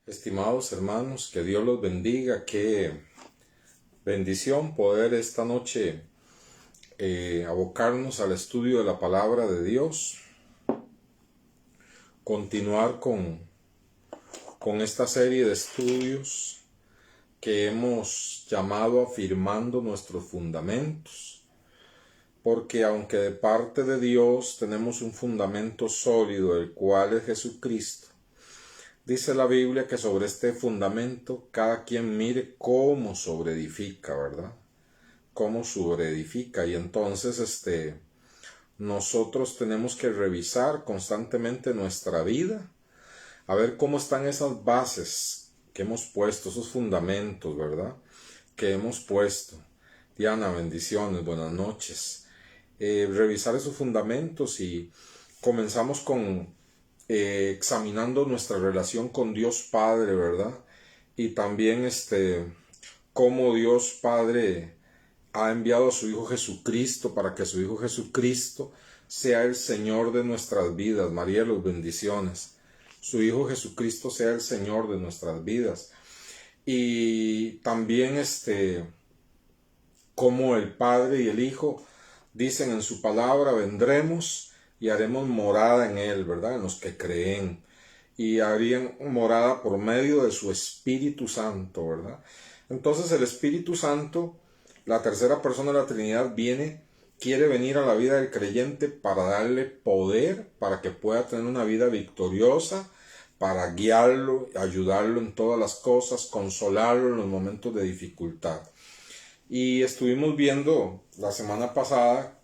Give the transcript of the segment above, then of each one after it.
Estimados hermanos, que Dios los bendiga, qué bendición poder esta noche abocarnos al estudio de la palabra de Dios, continuar con esta serie de estudios que hemos llamado Afirmando nuestros fundamentos, porque aunque de parte de Dios tenemos un fundamento sólido, el cual es Jesucristo, dice la Biblia que sobre este fundamento cada quien mire cómo sobreedifica, ¿verdad? Cómo sobreedifica. Y entonces nosotros tenemos que revisar constantemente nuestra vida, a ver cómo están esas bases que hemos puesto, esos fundamentos, ¿verdad? Que hemos puesto. Diana, bendiciones, buenas noches. Revisar esos fundamentos y comenzamos con examinando nuestra relación con Dios Padre, ¿verdad? Y también cómo Dios Padre ha enviado a su Hijo Jesucristo para que su Hijo Jesucristo sea el Señor de nuestras vidas. María, los bendiciones. Su Hijo Jesucristo sea el Señor de nuestras vidas. Y también cómo el Padre y el Hijo dicen en su palabra, vendremos y haremos morada en Él, ¿verdad? En los que creen. Y harían morada por medio de su Espíritu Santo, ¿verdad? Entonces el Espíritu Santo, la tercera persona de la Trinidad, quiere venir a la vida del creyente para darle poder, para que pueda tener una vida victoriosa, para guiarlo, ayudarlo en todas las cosas, consolarlo en los momentos de dificultad. Y estuvimos viendo la semana pasada,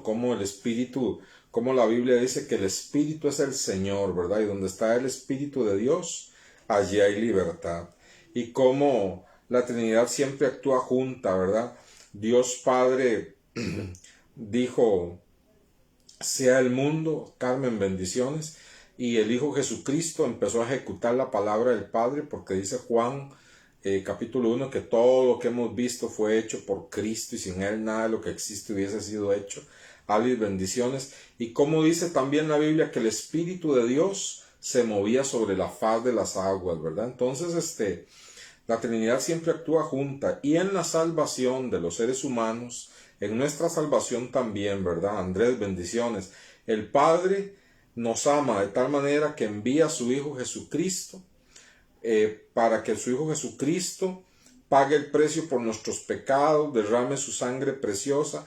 cómo el Espíritu, como la Biblia dice que el Espíritu es el Señor, ¿verdad? Y donde está el Espíritu de Dios, allí hay libertad. Y cómo la Trinidad siempre actúa junta, ¿verdad? Dios Padre dijo, sea el mundo, Carmen, bendiciones. Y el Hijo Jesucristo empezó a ejecutar la palabra del Padre, porque dice Juan capítulo 1 que todo lo que hemos visto fue hecho por Cristo y sin Él nada de lo que existe hubiese sido hecho. Alias, bendiciones. Y como dice también la Biblia que el Espíritu de Dios se movía sobre la faz de las aguas, ¿verdad? Entonces la Trinidad siempre actúa junta, y en la salvación de los seres humanos, en nuestra salvación también, ¿verdad? Andrés, bendiciones. El Padre nos ama de tal manera que envía a su Hijo Jesucristo para que su Hijo Jesucristo pague el precio por nuestros pecados, derrame su sangre preciosa,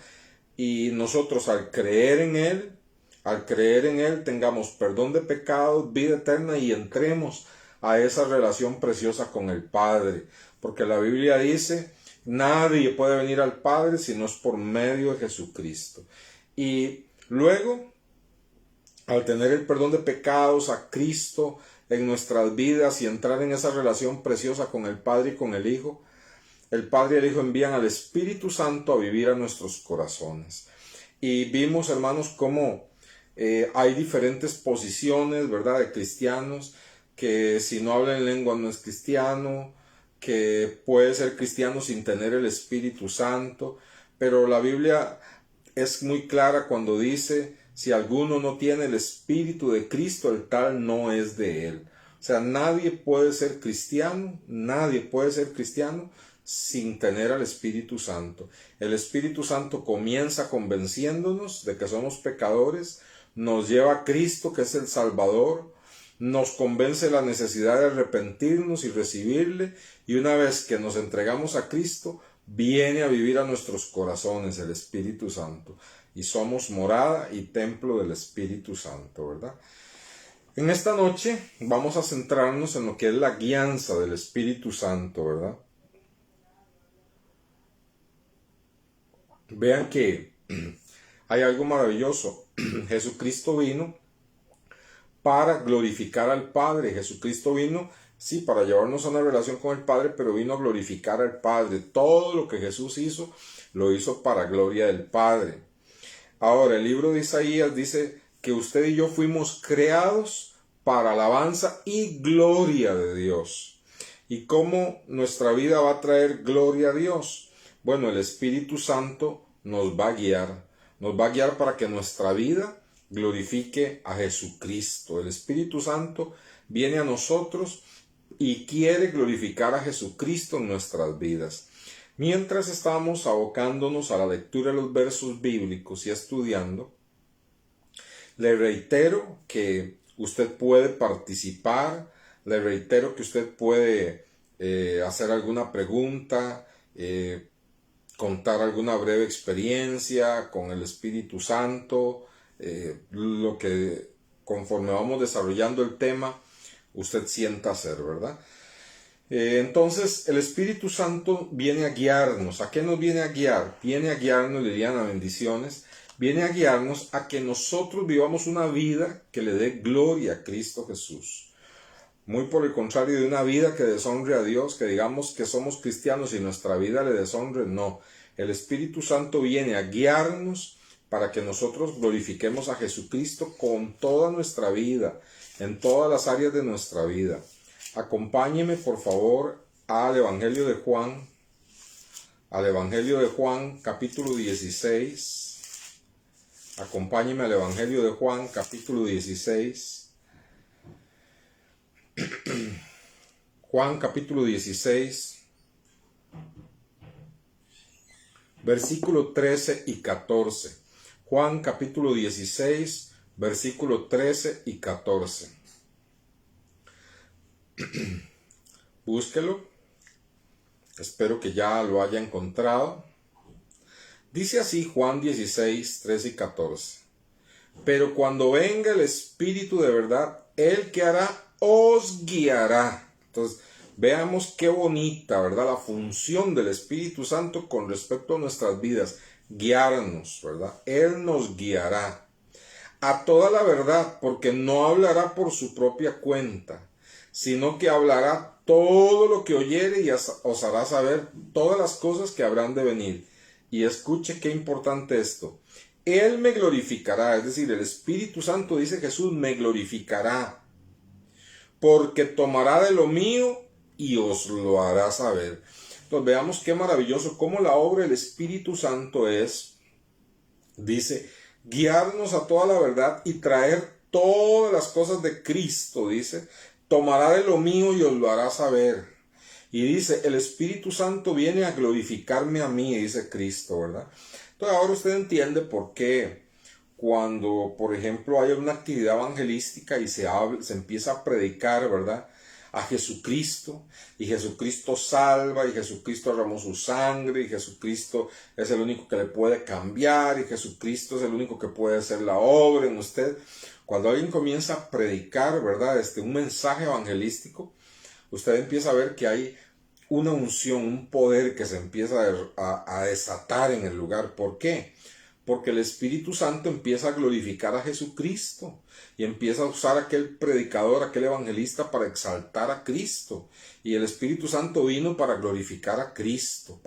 y nosotros al creer en Él tengamos perdón de pecados, vida eterna, y entremos a esa relación preciosa con el Padre, porque la Biblia dice, nadie puede venir al Padre si no es por medio de Jesucristo. Y luego, al tener el perdón de pecados, a Cristo en nuestras vidas y entrar en esa relación preciosa con el Padre y con el Hijo, el Padre y el Hijo envían al Espíritu Santo a vivir a nuestros corazones. Y vimos, hermanos, cómo hay diferentes posiciones, ¿verdad?, de cristianos, que si no habla en lengua no es cristiano, que puede ser cristiano sin tener el Espíritu Santo, pero la Biblia es muy clara cuando dice, si alguno no tiene el Espíritu de Cristo, el tal no es de Él. O sea, nadie puede ser cristiano sin tener al Espíritu Santo. El Espíritu Santo comienza convenciéndonos de que somos pecadores, nos lleva a Cristo, que es el Salvador, nos convence de la necesidad de arrepentirnos y recibirle, y una vez que nos entregamos a Cristo, viene a vivir a nuestros corazones el Espíritu Santo, y somos morada y templo del Espíritu Santo, ¿verdad? En esta noche vamos a centrarnos en lo que es la guianza del Espíritu Santo, ¿verdad? Vean que hay algo maravilloso. Jesucristo vino para glorificar al Padre. Jesucristo vino, sí, para llevarnos a una relación con el Padre, pero vino a glorificar al Padre. Todo lo que Jesús hizo, lo hizo para gloria del Padre. Ahora, el libro de Isaías dice que usted y yo fuimos creados para alabanza y gloria de Dios. ¿Y cómo nuestra vida va a traer gloria a Dios? Bueno, el Espíritu Santo nos va a guiar para que nuestra vida glorifique a Jesucristo. El Espíritu Santo viene a nosotros y quiere glorificar a Jesucristo en nuestras vidas. Mientras estamos abocándonos a la lectura de los versos bíblicos y estudiando, le reitero que usted puede participar, le reitero que usted puede hacer alguna pregunta, contar alguna breve experiencia con el Espíritu Santo, lo que conforme vamos desarrollando el tema, usted sienta hacer, ¿verdad? Entonces, el Espíritu Santo viene a guiarnos. ¿A qué nos viene a guiar? Viene a guiarnos, Liliana, bendiciones. Viene a guiarnos a que nosotros vivamos una vida que le dé gloria a Cristo Jesús. Muy por el contrario de una vida que deshonre a Dios, que digamos que somos cristianos y nuestra vida le deshonre, no. El Espíritu Santo viene a guiarnos para que nosotros glorifiquemos a Jesucristo con toda nuestra vida, en todas las áreas de nuestra vida. Acompáñeme por favor al Evangelio de Juan, capítulo 16. Acompáñeme al Evangelio de Juan, capítulo 16. Juan, capítulo 16, versículo 13 y 14. Juan, capítulo 16, versículo 13 y 14. Búsquelo. Espero que ya lo haya encontrado. Dice así Juan 16, 13 y 14. Pero cuando venga el Espíritu de verdad, Él que hará os guiará. Entonces, veamos qué bonita, ¿verdad? La función del Espíritu Santo con respecto a nuestras vidas. Guiarnos, ¿verdad? Él nos guiará a toda la verdad, porque no hablará por su propia cuenta, sino que hablará todo lo que oyere y os hará saber todas las cosas que habrán de venir. Y escuche qué importante esto. Él me glorificará, es decir, el Espíritu Santo, dice Jesús, me glorificará, porque tomará de lo mío y os lo hará saber. Entonces veamos qué maravilloso, cómo la obra del Espíritu Santo es, dice, guiarnos a toda la verdad y traer todas las cosas de Cristo, dice, tomará de lo mío y os lo hará saber. Y dice, el Espíritu Santo viene a glorificarme a mí, dice Cristo, ¿verdad? Entonces ahora usted entiende por qué cuando, por ejemplo, hay una actividad evangelística y se empieza a predicar, ¿verdad?, a Jesucristo, y Jesucristo salva, y Jesucristo derramó su sangre, y Jesucristo es el único que le puede cambiar, y Jesucristo es el único que puede hacer la obra en usted. Cuando alguien comienza a predicar, ¿verdad?, un mensaje evangelístico, usted empieza a ver que hay una unción, un poder que se empieza a desatar en el lugar. ¿Por qué? Porque el Espíritu Santo empieza a glorificar a Jesucristo y empieza a usar aquel predicador, aquel evangelista para exaltar a Cristo. Y el Espíritu Santo vino para glorificar a Cristo,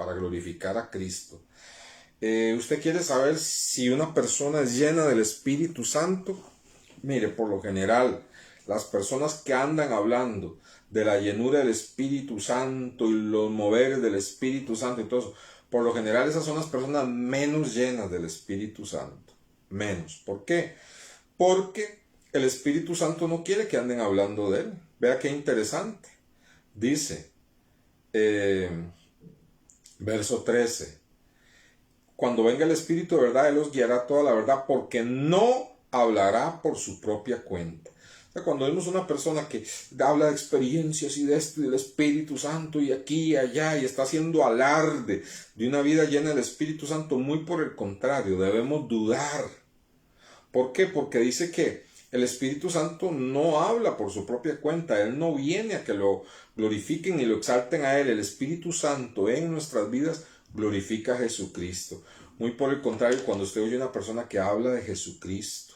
¿Usted quiere saber si una persona es llena del Espíritu Santo? Mire, por lo general, las personas que andan hablando de la llenura del Espíritu Santo y los moveres del Espíritu Santo y todo eso, por lo general esas son las personas menos llenas del Espíritu Santo. Menos. ¿Por qué? Porque el Espíritu Santo no quiere que anden hablando de Él. Vea qué interesante. Dice, verso 13. Cuando venga el Espíritu de verdad, Él os guiará toda la verdad, porque no hablará por su propia cuenta. O sea, cuando vemos una persona que habla de experiencias y de esto y del Espíritu Santo y aquí y allá y está haciendo alarde de una vida llena del Espíritu Santo, muy por el contrario, debemos dudar. ¿Por qué? Porque dice que el Espíritu Santo no habla por su propia cuenta. Él no viene a que lo glorifiquen y lo exalten a Él. El Espíritu Santo en nuestras vidas glorifica a Jesucristo. Muy por el contrario, cuando usted oye a una persona que habla de Jesucristo,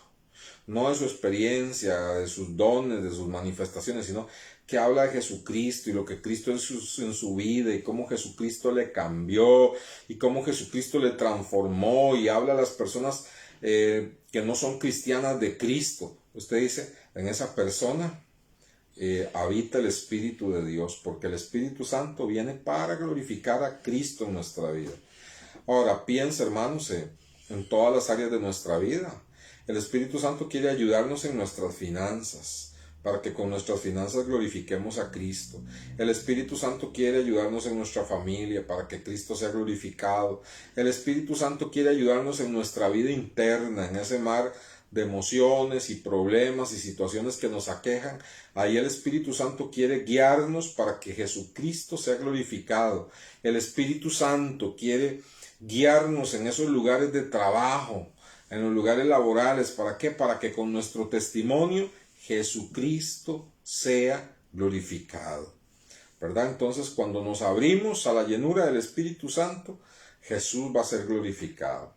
no de su experiencia, de sus dones, de sus manifestaciones, sino que habla de Jesucristo y lo que Cristo es en su vida y cómo Jesucristo le cambió y cómo Jesucristo le transformó, y habla a las personas que no son cristianas de Cristo. Usted dice, en esa persona habita el Espíritu de Dios, porque el Espíritu Santo viene para glorificar a Cristo en nuestra vida. Ahora, piensa, hermanos, en todas las áreas de nuestra vida. El Espíritu Santo quiere ayudarnos en nuestras finanzas, para que con nuestras finanzas glorifiquemos a Cristo. El Espíritu Santo quiere ayudarnos en nuestra familia para que Cristo sea glorificado. El Espíritu Santo quiere ayudarnos en nuestra vida interna, en ese mar de emociones y problemas y situaciones que nos aquejan. Ahí el Espíritu Santo quiere guiarnos para que Jesucristo sea glorificado. El Espíritu Santo quiere guiarnos en esos lugares de trabajo, en los lugares laborales. ¿Para qué? Para que con nuestro testimonio Jesucristo sea glorificado, ¿verdad? Entonces, cuando nos abrimos a la llenura del Espíritu Santo, Jesús va a ser glorificado.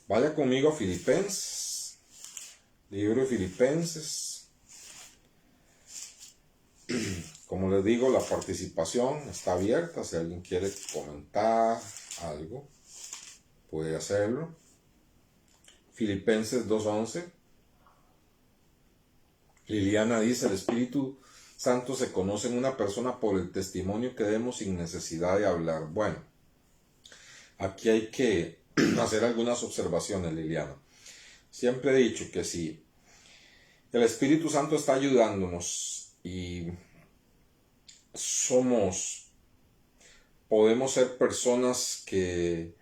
Vaya conmigo a Filipenses, libro de Filipenses. Como les digo, la participación está abierta. Si alguien quiere comentar algo, puede hacerlo. Filipenses 2:11. Liliana dice: el Espíritu Santo se conoce en una persona por el testimonio que demos sin necesidad de hablar. Bueno, aquí hay que hacer algunas observaciones, Liliana. Siempre he dicho que si el Espíritu Santo está ayudándonos y podemos ser personas que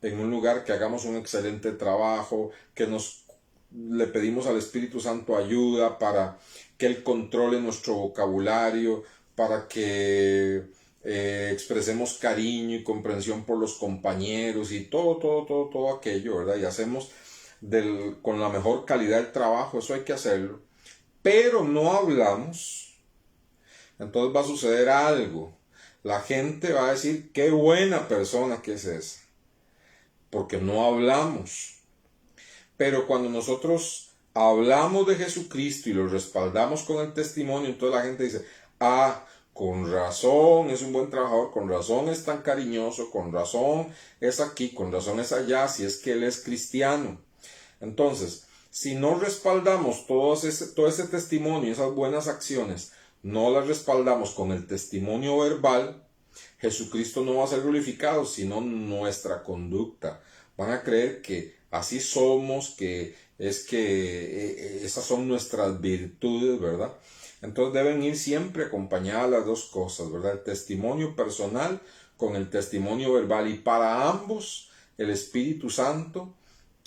en un lugar que hagamos un excelente trabajo, que le pedimos al Espíritu Santo ayuda para que Él controle nuestro vocabulario, para que expresemos cariño y comprensión por los compañeros y todo aquello, ¿verdad? Y hacemos con la mejor calidad el trabajo, eso hay que hacerlo. Pero no hablamos, entonces va a suceder algo. La gente va a decir: qué buena persona que es esa, porque no hablamos. Pero cuando nosotros hablamos de Jesucristo y lo respaldamos con el testimonio, entonces la gente dice: ah, con razón es un buen trabajador, con razón es tan cariñoso, con razón es aquí, con razón es allá, si es que él es cristiano. Entonces, si no respaldamos todo ese testimonio, esas buenas acciones, no las respaldamos con el testimonio verbal, Jesucristo no va a ser glorificado, sino nuestra conducta. Van a creer que así somos, que esas son nuestras virtudes, ¿verdad? Entonces deben ir siempre acompañadas las dos cosas, ¿verdad? El testimonio personal con el testimonio verbal. Y para ambos, el Espíritu Santo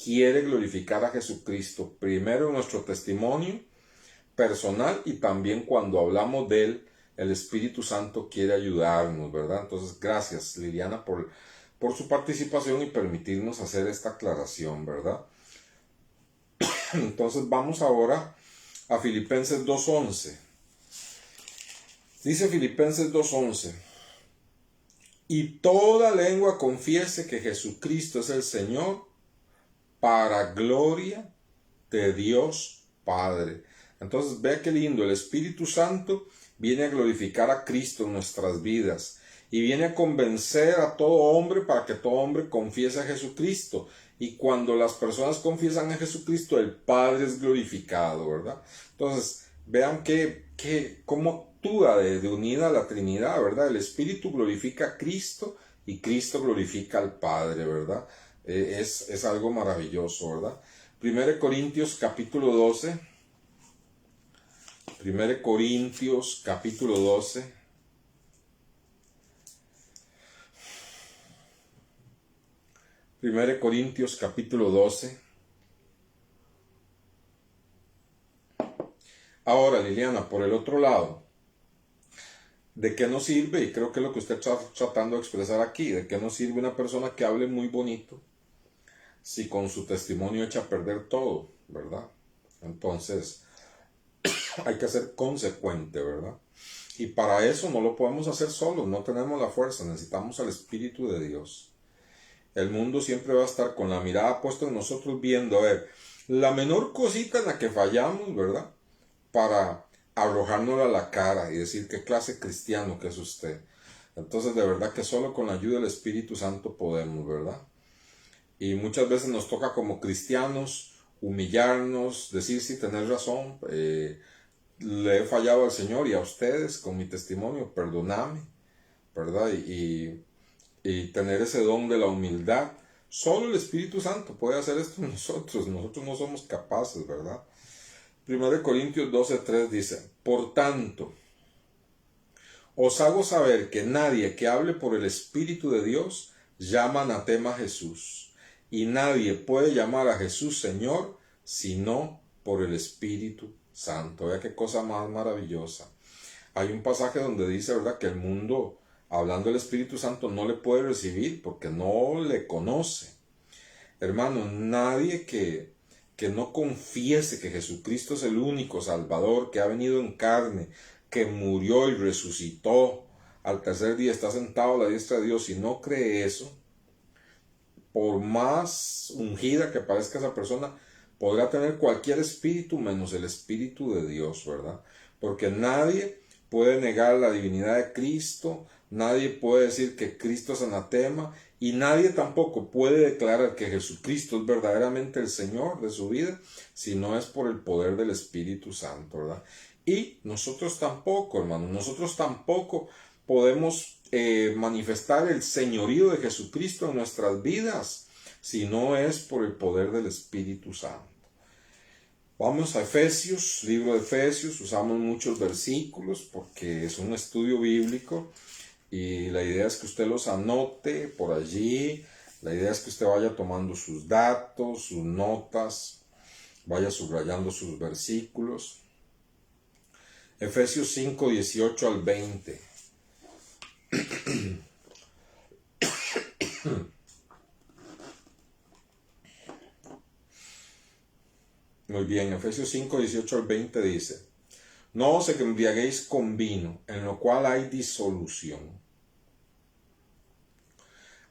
quiere glorificar a Jesucristo. Primero en nuestro testimonio personal y también cuando hablamos de Él, el Espíritu Santo quiere ayudarnos, ¿verdad? Entonces, gracias, Liliana, por su participación y permitirnos hacer esta aclaración, ¿verdad? Entonces, vamos ahora a Filipenses 2:11. Dice Filipenses 2:11: y toda lengua confiese que Jesucristo es el Señor, para gloria de Dios Padre. Entonces, vea qué lindo, el Espíritu Santo viene a glorificar a Cristo en nuestras vidas y viene a convencer a todo hombre para que todo hombre confiese a Jesucristo. Y cuando las personas confiesan a Jesucristo, el Padre es glorificado, ¿verdad? Entonces, vean cómo actúa de unida a la Trinidad, ¿verdad? El Espíritu glorifica a Cristo y Cristo glorifica al Padre, ¿verdad? Es algo maravilloso, ¿verdad? 1 Corintios capítulo 12. 1 Corintios capítulo 12. Primero Corintios capítulo 12. Ahora, Liliana, por el otro lado, ¿de qué nos sirve? Y creo que es lo que usted está tratando de expresar aquí. ¿De qué nos sirve una persona que hable muy bonito si con su testimonio echa a perder todo, ¿verdad? Entonces, hay que ser consecuente, ¿verdad? Y para eso no lo podemos hacer solos, no tenemos la fuerza, necesitamos al Espíritu de Dios. El mundo siempre va a estar con la mirada puesta en nosotros, viendo, a ver, la menor cosita en la que fallamos, ¿verdad? Para arrojárnosla a la cara y decir qué clase cristiano que es usted. Entonces, de verdad que solo con la ayuda del Espíritu Santo podemos, ¿verdad? Y muchas veces nos toca como cristianos humillarnos, decir sí, tenés razón, le he fallado al Señor y a ustedes con mi testimonio, perdóname, ¿verdad? Y tener ese don de la humildad. Solo el Espíritu Santo puede hacer esto en nosotros no somos capaces, ¿verdad? 1 Corintios 12:3 dice, por tanto, os hago saber que nadie que hable por el Espíritu de Dios llama anatema a Jesús, y nadie puede llamar a Jesús Señor sino por el Espíritu Santo. Vea qué cosa más maravillosa. Hay un pasaje donde dice, ¿verdad?, que el mundo, hablando del Espíritu Santo, no le puede recibir porque no le conoce. Hermano, nadie que no confiese que Jesucristo es el único Salvador, que ha venido en carne, que murió y resucitó, al tercer día está sentado a la diestra de Dios, y no cree eso, por más ungida que parezca esa persona, podrá tener cualquier espíritu menos el Espíritu de Dios, ¿verdad? Porque nadie puede negar la divinidad de Cristo, nadie puede decir que Cristo es anatema, y nadie tampoco puede declarar que Jesucristo es verdaderamente el Señor de su vida, si no es por el poder del Espíritu Santo, ¿verdad? Y nosotros tampoco, hermanos, nosotros tampoco podemos manifestar el señorío de Jesucristo en nuestras vidas, si no es por el poder del Espíritu Santo. Vamos a Efesios, libro de Efesios, usamos muchos versículos porque es un estudio bíblico y la idea es que usted los anote por allí, la idea es que usted vaya tomando sus datos, sus notas, vaya subrayando sus versículos. Efesios 5, 18 al 20. Muy bien, Efesios 5, 18 al 20 dice, no os embriaguéis con vino, en lo cual hay disolución.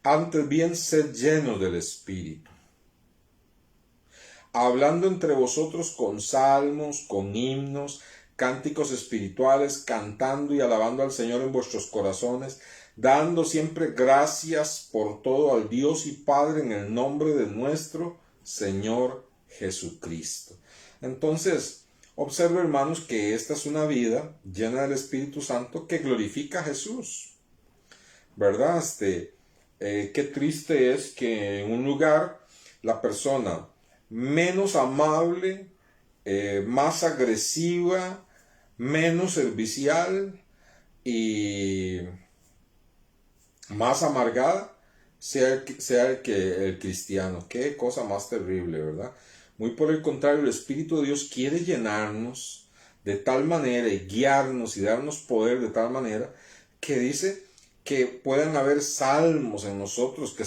Antes bien, sed llenos del Espíritu, hablando entre vosotros con salmos, con himnos, cánticos espirituales, cantando y alabando al Señor en vuestros corazones, dando siempre gracias por todo al Dios y Padre en el nombre de nuestro Señor Jesucristo. Entonces, observe, hermanos, que esta es una vida llena del Espíritu Santo que glorifica a Jesús, ¿verdad? Qué triste es que en un lugar la persona menos amable, más agresiva, menos servicial y más amargada sea el cristiano. Qué cosa más terrible, ¿verdad? Muy por el contrario, el Espíritu de Dios quiere llenarnos de tal manera y guiarnos y darnos poder de tal manera que dice que puedan haber salmos en nosotros, que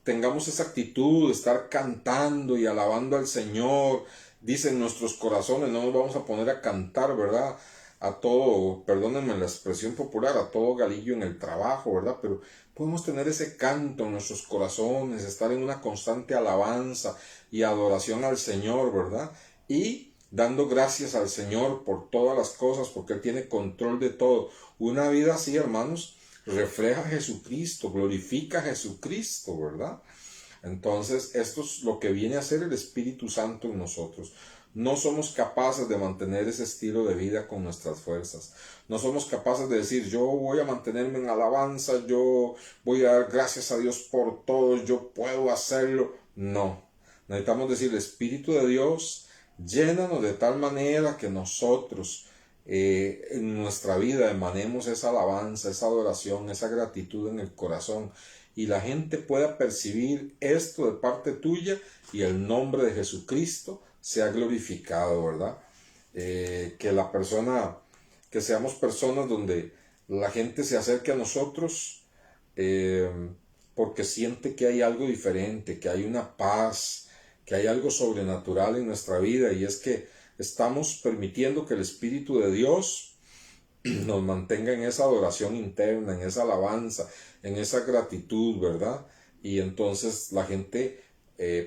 tengamos esa actitud de estar cantando y alabando al Señor. Dice en nuestros corazones, no nos vamos a poner a cantar, ¿verdad?, a todo, perdónenme la expresión popular, a todo galillo en el trabajo, ¿verdad? Pero podemos tener ese canto en nuestros corazones, estar en una constante alabanza y adoración al Señor, ¿verdad? Y dando gracias al Señor por todas las cosas, porque Él tiene control de todo. Una vida así, hermanos, refleja a Jesucristo, glorifica a Jesucristo, ¿verdad? Entonces, esto es lo que viene a hacer el Espíritu Santo en nosotros. No somos capaces de mantener ese estilo de vida con nuestras fuerzas. No somos capaces de decir, yo voy a mantenerme en alabanza, yo voy a dar gracias a Dios por todo, yo puedo hacerlo. No. Necesitamos decir, el Espíritu de Dios, llénanos de tal manera que nosotros en nuestra vida emanemos esa alabanza, esa adoración, esa gratitud en el corazón, y la gente pueda percibir esto de parte tuya y el nombre de Jesucristo sea glorificado, ¿verdad? Que seamos personas donde la gente se acerque a nosotros porque siente que hay algo diferente, que hay una paz, que hay algo sobrenatural en nuestra vida, y es que estamos permitiendo que el Espíritu de Dios nos mantenga en esa adoración interna, en esa alabanza, en esa gratitud, ¿verdad? Y entonces la gente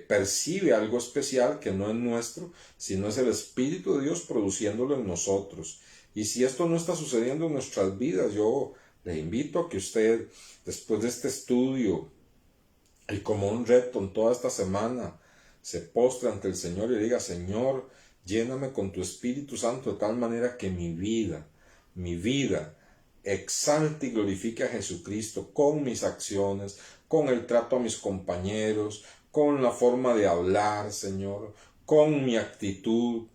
percibe algo especial que no es nuestro, sino es el Espíritu de Dios produciéndolo en nosotros. Y si esto no está sucediendo en nuestras vidas, yo le invito a que usted, después de este estudio, y como un reto en toda esta semana, se postre ante el Señor y diga, Señor, lléname con tu Espíritu Santo de tal manera que mi vida, exalte y glorifique a Jesucristo con mis acciones, con el trato a mis compañeros, con la forma de hablar, Señor, con mi actitud,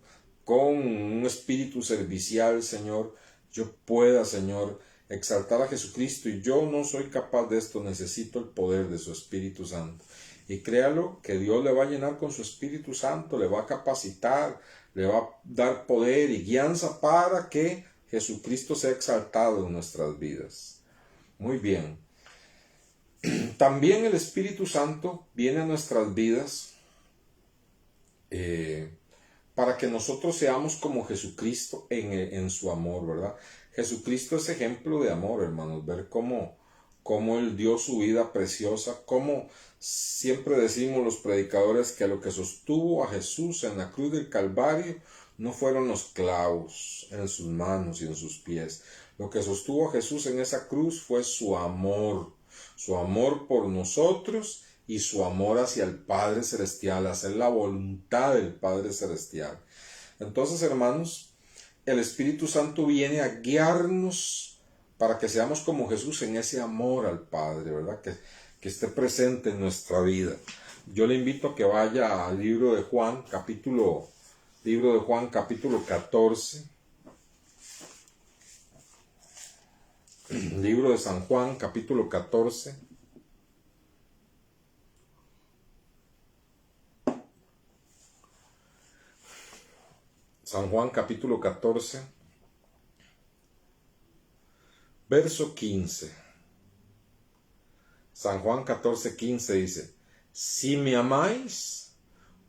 con un espíritu servicial, Señor, yo pueda, Señor, exaltar a Jesucristo. Y yo no soy capaz de esto, necesito el poder de su Espíritu Santo. Y créalo que Dios le va a llenar con su Espíritu Santo, le va a capacitar, le va a dar poder y guianza para que Jesucristo sea exaltado en nuestras vidas. Muy bien. También el Espíritu Santo viene a nuestras vidas para que nosotros seamos como Jesucristo en su amor, ¿verdad? Jesucristo es ejemplo de amor, hermanos, ver cómo Él dio su vida preciosa, cómo siempre decimos los predicadores que lo que sostuvo a Jesús en la cruz del Calvario no fueron los clavos en sus manos y en sus pies. Lo que sostuvo a Jesús en esa cruz fue su amor por nosotros y su amor hacia el Padre Celestial, hacer la voluntad del Padre Celestial. Entonces, hermanos, el Espíritu Santo viene a guiarnos para que seamos como Jesús en ese amor al Padre, ¿verdad? Que esté presente en nuestra vida. Yo le invito a que vaya al libro de Juan, capítulo 14. Libro de San Juan, capítulo 14. San Juan capítulo 14, verso 15. San Juan 14, 15 dice: si me amáis,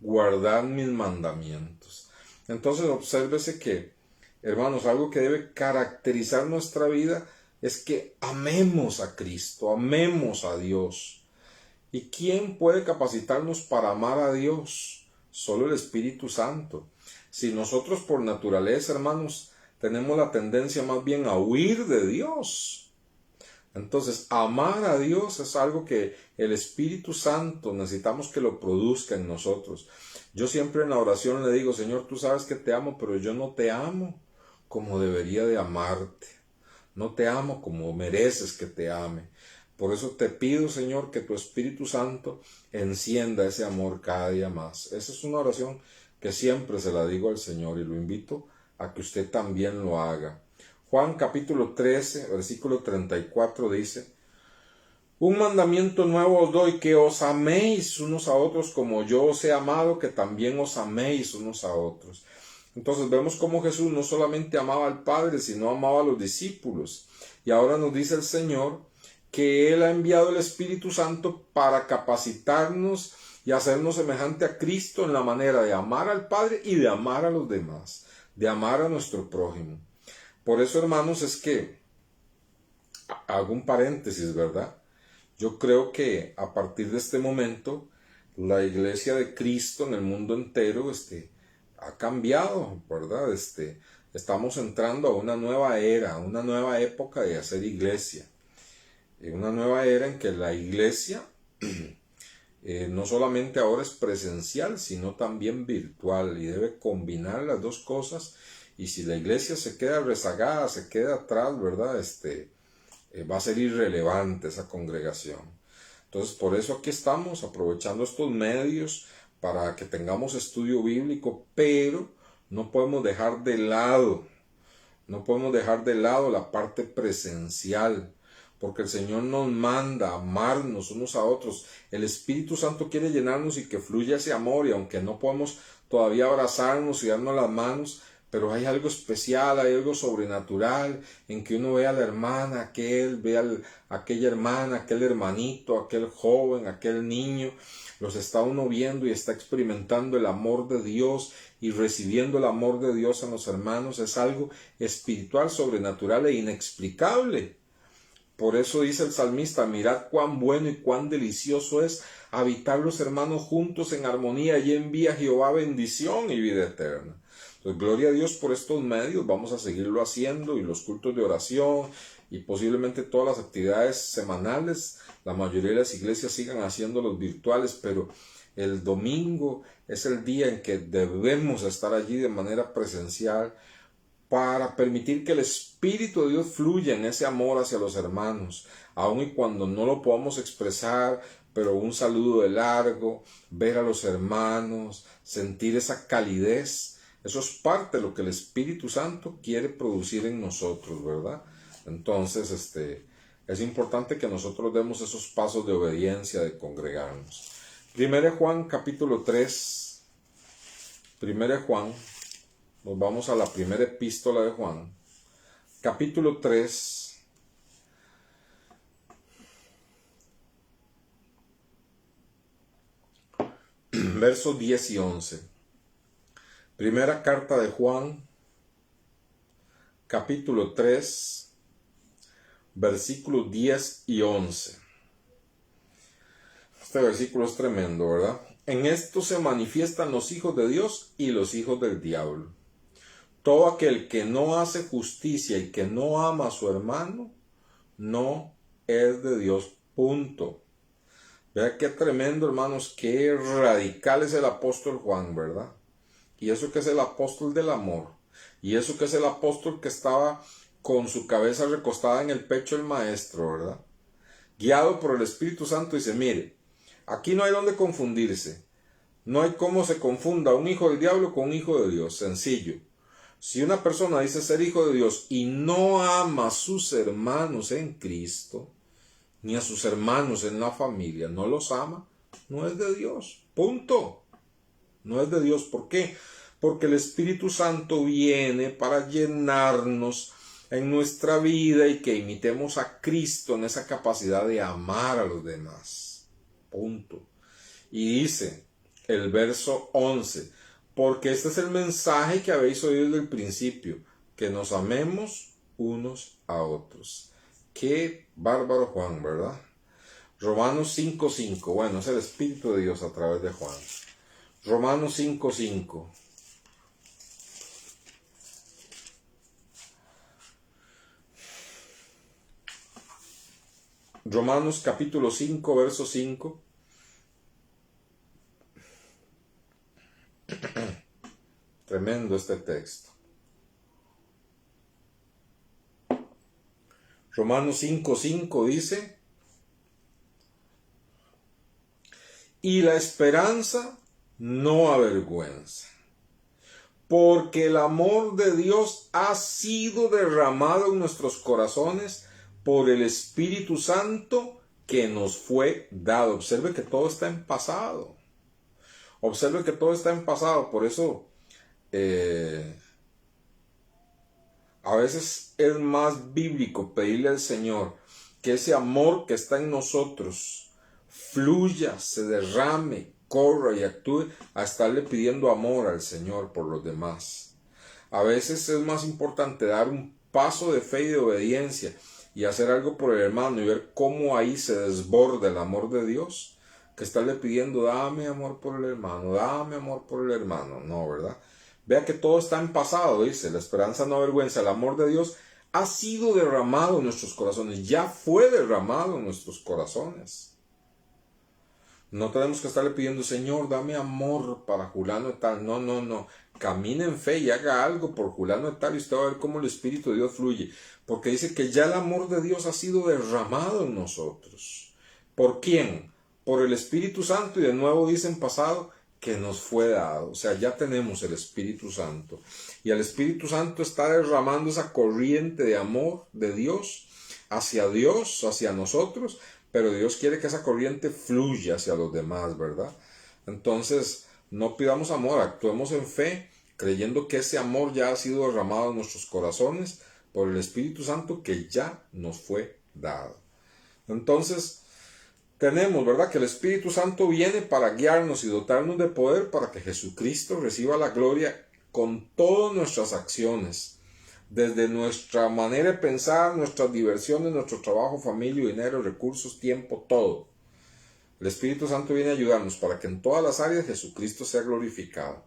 guardad mis mandamientos. Entonces obsérvese que, hermanos, algo que debe caracterizar nuestra vida es que amemos a Cristo, amemos a Dios. ¿Y quién puede capacitarnos para amar a Dios? Solo el Espíritu Santo. Si nosotros por naturaleza, hermanos, tenemos la tendencia más bien a huir de Dios, entonces amar a Dios es algo que el Espíritu Santo necesitamos que lo produzca en nosotros. Yo siempre en la oración le digo: Señor, tú sabes que te amo, pero yo no te amo como debería de amarte. No te amo como mereces que te ame. Por eso te pido, Señor, que tu Espíritu Santo encienda ese amor cada día más. Esa es una oración que siempre se la digo al Señor y lo invito a que usted también lo haga. Juan capítulo 13, versículo 34 dice: un mandamiento nuevo os doy, que os améis unos a otros como yo os he amado, que también os améis unos a otros. Entonces vemos cómo Jesús no solamente amaba al Padre, sino amaba a los discípulos. Y ahora nos dice el Señor que Él ha enviado el Espíritu Santo para capacitarnos y hacernos semejante a Cristo en la manera de amar al Padre y de amar a los demás, de amar a nuestro prójimo. Por eso, hermanos, es que hago un paréntesis, ¿verdad? Yo creo que a partir de este momento la Iglesia de Cristo en el mundo entero ha cambiado, ¿verdad? Estamos entrando a una nueva era, una nueva época de hacer iglesia. Una nueva era en que la iglesia no solamente ahora es presencial, sino también virtual, y debe combinar las dos cosas. Y si la iglesia se queda rezagada, se queda atrás, ¿verdad? Va a ser irrelevante esa congregación. Entonces, por eso aquí estamos aprovechando estos medios para que tengamos estudio bíblico, pero no podemos dejar de lado la parte presencial, porque el Señor nos manda a amarnos unos a otros. El Espíritu Santo quiere llenarnos y que fluya ese amor, y aunque no podemos todavía abrazarnos y darnos las manos, pero hay algo especial, hay algo sobrenatural en que uno ve a la hermana, aquella hermana, aquel hermanito, aquel joven, aquel niño, los está uno viendo y está experimentando el amor de Dios y recibiendo el amor de Dios en los hermanos. Es algo espiritual, sobrenatural e inexplicable. Por eso dice el salmista: mirad cuán bueno y cuán delicioso es habitar los hermanos juntos en armonía, y envía Jehová bendición y vida eterna. Entonces, gloria a Dios por estos medios, vamos a seguirlo haciendo, y los cultos de oración y posiblemente todas las actividades semanales, la mayoría de las iglesias sigan haciéndolos virtuales, pero el domingo es el día en que debemos estar allí de manera presencial para permitir que el Espíritu de Dios fluya en ese amor hacia los hermanos, aun y cuando no lo podamos expresar, pero un saludo de largo, ver a los hermanos, sentir esa calidez, Eso es parte de lo que el Espíritu Santo quiere producir en nosotros, ¿verdad? Entonces, es importante que nosotros demos esos pasos de obediencia, de congregarnos. 1 Juan capítulo 3. 1 Juan. Nos vamos a la primera epístola de Juan. Capítulo 3. Versos 10 y 11. Primera carta de Juan, capítulo 3, versículos 10 y 11. Este versículo es tremendo, ¿verdad? En esto se manifiestan los hijos de Dios y los hijos del diablo. Todo aquel que no hace justicia y que no ama a su hermano, no es de Dios. Punto. Vea qué tremendo, hermanos, qué radical es el apóstol Juan, ¿verdad? Y eso que es el apóstol del amor. Y eso que es el apóstol que estaba con su cabeza recostada en el pecho del maestro, ¿verdad? Guiado por el Espíritu Santo, dice, mire, aquí no hay donde confundirse. No hay cómo se confunda un hijo del diablo con un hijo de Dios. Sencillo. Si una persona dice ser hijo de Dios y no ama a sus hermanos en Cristo, ni a sus hermanos en la familia, no los ama, no es de Dios. Punto. No es de Dios. ¿Por qué? Porque el Espíritu Santo viene para llenarnos en nuestra vida y que imitemos a Cristo en esa capacidad de amar a los demás. Punto. Y dice el verso 11, porque este es el mensaje que habéis oído desde el principio, que nos amemos unos a otros. Qué bárbaro Juan, ¿verdad? Romanos 5:5. Bueno, es el Espíritu de Dios a través de Juan. Romanos 5:5. Romanos capítulo 5, verso 5. Tremendo este texto. Romanos 5:5 dice, y la esperanza no avergüenza, porque el amor de Dios ha sido derramado en nuestros corazones por el Espíritu Santo que nos fue dado. Observe que todo está en pasado. Observe que todo está en pasado. Por eso a veces es más bíblico pedirle al Señor que ese amor que está en nosotros fluya, se derrame, corra y actúe, a estarle pidiendo amor al Señor por los demás. A veces es más importante dar un paso de fe y de obediencia y hacer algo por el hermano y ver cómo ahí se desborda el amor de Dios, que estarle pidiendo, dame amor por el hermano, dame amor por el hermano. No, ¿verdad? Vea que todo está en pasado, dice, la esperanza no avergüenza, el amor de Dios ha sido derramado en nuestros corazones, ya fue derramado en nuestros corazones. No tenemos que estarle pidiendo, Señor, dame amor para Julano de tal. No, no, no. Camine en fe y haga algo por Julano de tal y usted va a ver cómo el Espíritu de Dios fluye. Porque dice que ya el amor de Dios ha sido derramado en nosotros. ¿Por quién? Por el Espíritu Santo, y de nuevo dice en pasado que nos fue dado. O sea, ya tenemos el Espíritu Santo. Y el Espíritu Santo está derramando esa corriente de amor de Dios, hacia nosotros. Pero Dios quiere que esa corriente fluya hacia los demás, ¿verdad? Entonces, no pidamos amor, actuemos en fe, creyendo que ese amor ya ha sido derramado en nuestros corazones por el Espíritu Santo que ya nos fue dado. Entonces, tenemos, ¿verdad?, que el Espíritu Santo viene para guiarnos y dotarnos de poder para que Jesucristo reciba la gloria con todas nuestras acciones. Desde nuestra manera de pensar, nuestras diversiones, nuestro trabajo, familia, dinero, recursos, tiempo, todo. El Espíritu Santo viene a ayudarnos para que en todas las áreas Jesucristo sea glorificado.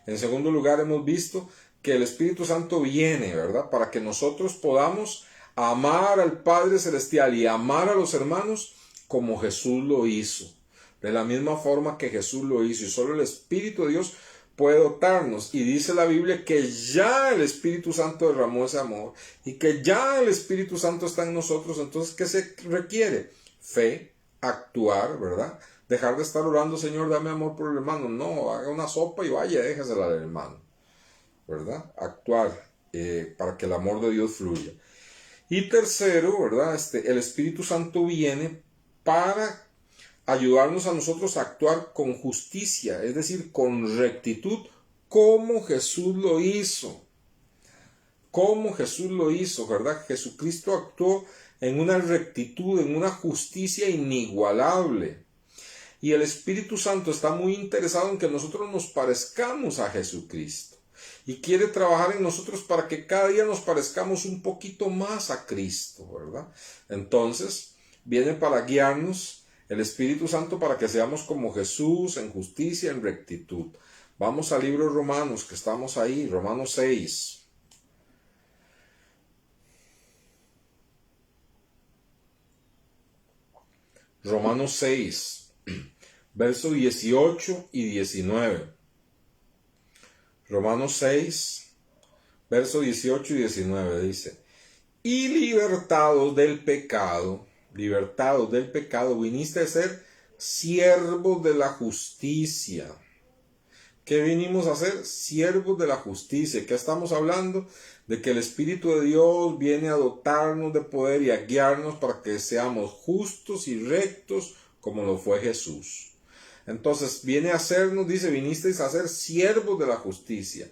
En segundo lugar, hemos visto que el Espíritu Santo viene, ¿verdad?, para que nosotros podamos amar al Padre Celestial y amar a los hermanos como Jesús lo hizo. De la misma forma que Jesús lo hizo. Y solo el Espíritu de Dios puede dotarnos, y dice la Biblia que ya el Espíritu Santo derramó ese amor y que ya el Espíritu Santo está en nosotros. Entonces, ¿qué se requiere? Fe, actuar, ¿verdad? Dejar de estar orando, Señor, dame amor por el hermano. No, haga una sopa y vaya, déjesela al hermano. ¿verdad? Actuar para que el amor de Dios fluya. Y tercero, ¿verdad? El Espíritu Santo viene para ayudarnos a nosotros a actuar con justicia, es decir, con rectitud, como Jesús lo hizo. Como Jesús lo hizo, ¿verdad? Jesucristo actuó en una rectitud, en una justicia inigualable. Y el Espíritu Santo está muy interesado en que nosotros nos parezcamos a Jesucristo. Y quiere trabajar en nosotros para que cada día nos parezcamos un poquito más a Cristo, ¿verdad? Entonces, viene para guiarnos el Espíritu Santo para que seamos como Jesús en justicia, en rectitud. Vamos al libro de Romanos, que estamos ahí, Romanos 6. Romanos 6, versos 18 y 19. Romanos 6, versos 18 y 19 dice: y libertados del pecado, viniste a ser siervos de la justicia. ¿Qué vinimos a ser? Siervos de la justicia. ¿Qué estamos hablando? De que el Espíritu de Dios viene a dotarnos de poder y a guiarnos para que seamos justos y rectos como lo fue Jesús. Entonces viene a hacernos, dice, vinisteis a ser siervos de la justicia.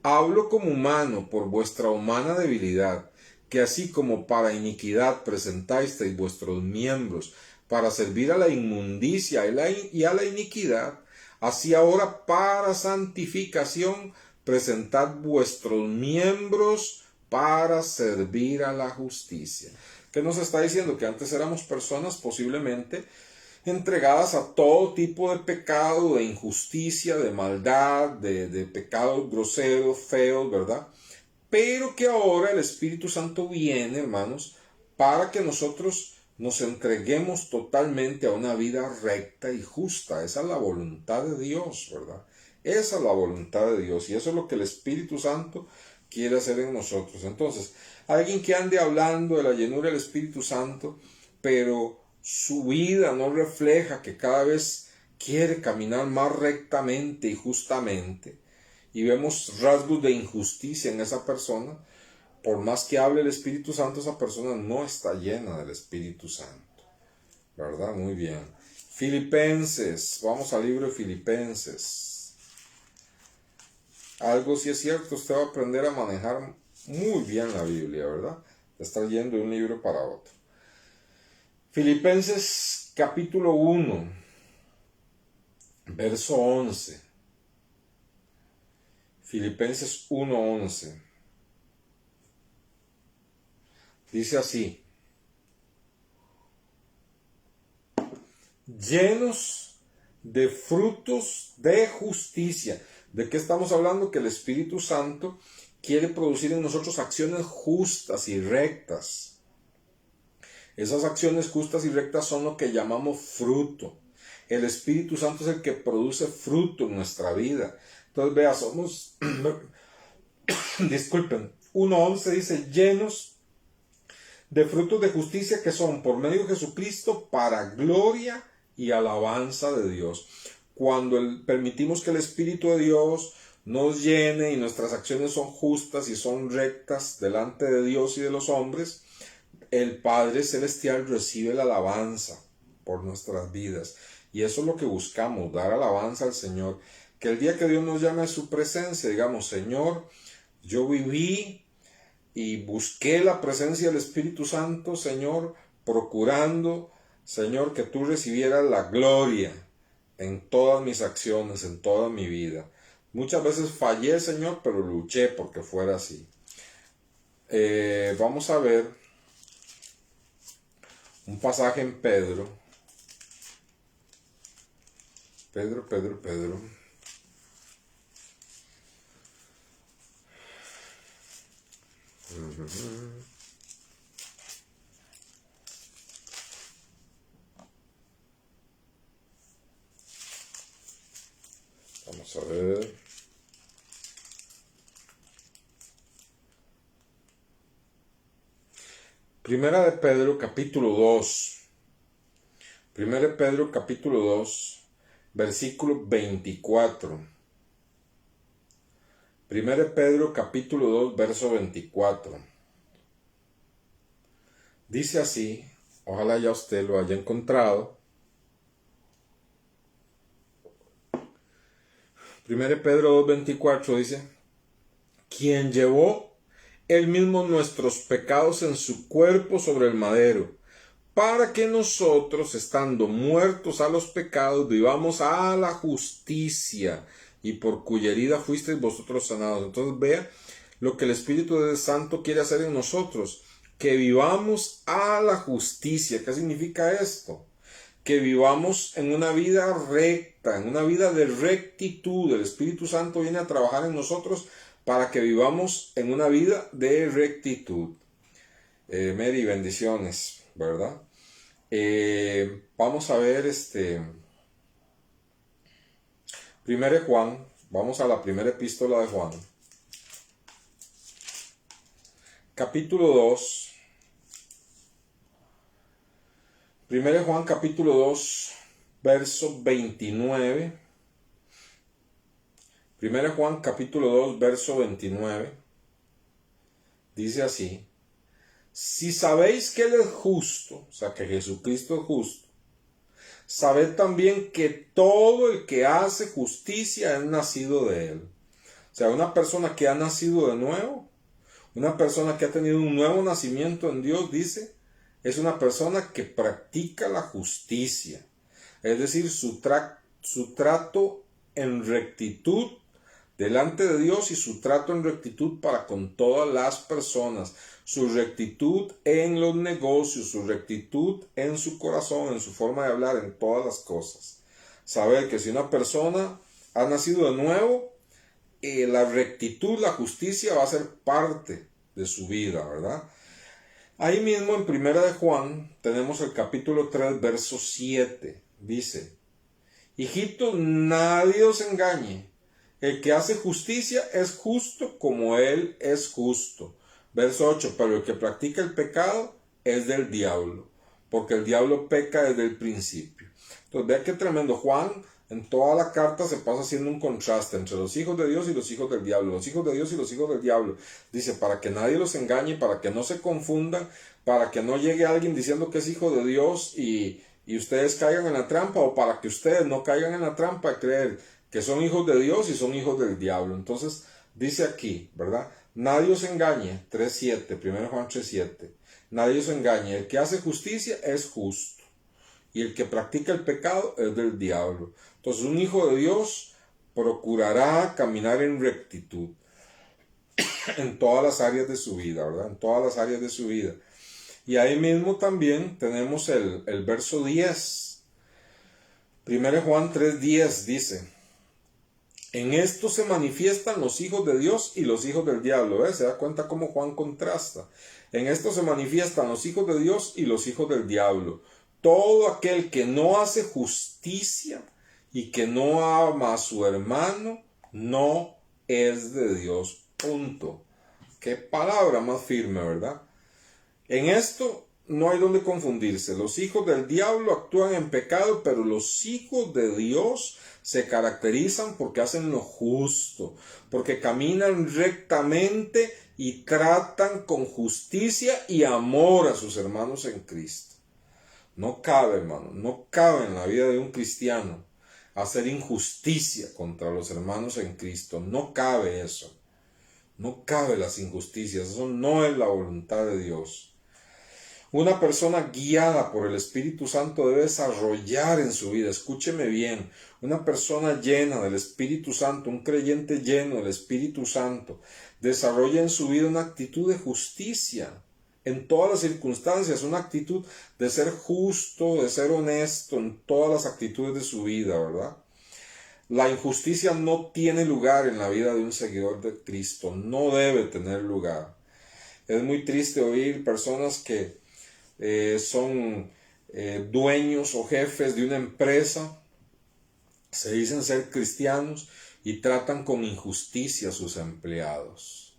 Hablo como humano por vuestra humana debilidad, que así como para iniquidad presentasteis vuestros miembros para servir a la inmundicia y a la iniquidad, así ahora para santificación presentad vuestros miembros para servir a la justicia. ¿Qué nos está diciendo? Que antes éramos personas posiblemente entregadas a todo tipo de pecado, de injusticia, de maldad, de pecados groseros, feos, ¿verdad? Pero que ahora el Espíritu Santo viene, hermanos, para que nosotros nos entreguemos totalmente a una vida recta y justa. Esa es la voluntad de Dios, ¿verdad? Esa es la voluntad de Dios y eso es lo que el Espíritu Santo quiere hacer en nosotros. Entonces, alguien que ande hablando de la llenura del Espíritu Santo, pero su vida no refleja que cada vez quiere caminar más rectamente y justamente, y vemos rasgos de injusticia en esa persona, por más que hable el Espíritu Santo, esa persona no está llena del Espíritu Santo, ¿verdad? Muy bien. Filipenses, vamos al libro de Filipenses. Algo sí es cierto, usted va a aprender a manejar muy bien la Biblia, ¿verdad? Está yendo de un libro para otro. Filipenses capítulo 1, verso 11. Filipenses 1:11. Dice así: llenos de frutos de justicia. ¿De qué estamos hablando? Que el Espíritu Santo quiere producir en nosotros acciones justas y rectas. Esas acciones justas y rectas son lo que llamamos fruto. El Espíritu Santo es el que produce fruto en nuestra vida. Entonces, vea, somos, disculpen, 1:11 dice, llenos de frutos de justicia que son por medio de Jesucristo para gloria y alabanza de Dios. Cuando permitimos que el Espíritu de Dios nos llene y nuestras acciones son justas y son rectas delante de Dios y de los hombres, el Padre Celestial recibe la alabanza por nuestras vidas. Y eso es lo que buscamos, dar alabanza al Señor. Que el día que Dios nos llame a su presencia, digamos, Señor, yo viví y busqué la presencia del Espíritu Santo, Señor, procurando, Señor, que tú recibieras la gloria en todas mis acciones, en toda mi vida. Muchas veces fallé, Señor, pero luché porque fuera así. Vamos a ver un pasaje en Pedro. Pedro. Vamos a ver. Primera de Pedro, capítulo 2. Primera de Pedro, capítulo 2, versículo 24. 1 Pedro capítulo 2, verso 24. Dice así, ojalá ya usted lo haya encontrado. 1 Pedro 2, 24 dice, quien llevó él mismo nuestros pecados en su cuerpo sobre el madero, para que nosotros, estando muertos a los pecados, vivamos a la justicia, y por cuya herida fuisteis vosotros sanados. Entonces vea lo que el Espíritu Santo quiere hacer en nosotros, que vivamos a la justicia. ¿Qué significa esto? Que vivamos en una vida recta, en una vida de rectitud. El Espíritu Santo viene a trabajar en nosotros para que vivamos en una vida de rectitud. Mary, bendiciones, ¿verdad? Vamos a ver 1 Juan, vamos a la primera epístola de Juan, capítulo 2, 1 Juan capítulo 2, verso 29, 1 Juan capítulo 2, verso 29, dice así, si sabéis que Él es justo, o sea que Jesucristo es justo, sabed también que todo el que hace justicia es nacido de Él. O sea, una persona que ha nacido de nuevo, una persona que ha tenido un nuevo nacimiento en Dios, dice, es una persona que practica la justicia. Es decir, su trato en rectitud delante de Dios y su trato en rectitud para con todas las personas. Su rectitud en los negocios, su rectitud en su corazón, en su forma de hablar, en todas las cosas. Saber que si una persona ha nacido de nuevo, la rectitud, la justicia va a ser parte de su vida, ¿verdad? Ahí mismo en 1 de Juan tenemos el capítulo 3, verso 7. Dice, hijitos, nadie os engañe. El que hace justicia es justo como Él es justo. Verso 8, pero el que practica el pecado es del diablo, porque el diablo peca desde el principio. Entonces, vea qué tremendo. Juan, en toda la carta se pasa haciendo un contraste entre los hijos de Dios y los hijos del diablo, los hijos de Dios y los hijos del diablo. Dice, para que nadie los engañe, para que no se confundan, para que no llegue alguien diciendo que es hijo de Dios y ustedes caigan en la trampa, o para que ustedes no caigan en la trampa de creer que son hijos de Dios y son hijos del diablo. Entonces, dice aquí, ¿verdad? Nadie os engañe, 3.7, 1 Juan 3.7. Nadie os engañe, el que hace justicia es justo, y el que practica el pecado es del diablo. Entonces, un hijo de Dios procurará caminar en rectitud en todas las áreas de su vida, ¿verdad? En todas las áreas de su vida. Y ahí mismo también tenemos el verso 10. 1 Juan 3.10 dice, en esto se manifiestan los hijos de Dios y los hijos del diablo. ¿Ves? Se da cuenta cómo Juan contrasta. En esto se manifiestan los hijos de Dios y los hijos del diablo. Todo aquel que no hace justicia y que no ama a su hermano, no es de Dios. Punto. Qué palabra más firme, ¿verdad? En esto no hay donde confundirse. Los hijos del diablo actúan en pecado, pero los hijos de Dios se caracterizan porque hacen lo justo, porque caminan rectamente y tratan con justicia y amor a sus hermanos en Cristo. No cabe, hermano, no cabe en la vida de un cristiano hacer injusticia contra los hermanos en Cristo. No cabe eso. No cabe las injusticias. Eso no es la voluntad de Dios. Una persona guiada por el Espíritu Santo debe desarrollar en su vida, escúcheme bien, una persona llena del Espíritu Santo, un creyente lleno del Espíritu Santo, desarrolla en su vida una actitud de justicia en todas las circunstancias, una actitud de ser justo, de ser honesto en todas las actitudes de su vida, ¿verdad? La injusticia no tiene lugar en la vida de un seguidor de Cristo, no debe tener lugar. Es muy triste oír personas que son dueños o jefes de una empresa, se dicen ser cristianos y tratan con injusticia a sus empleados.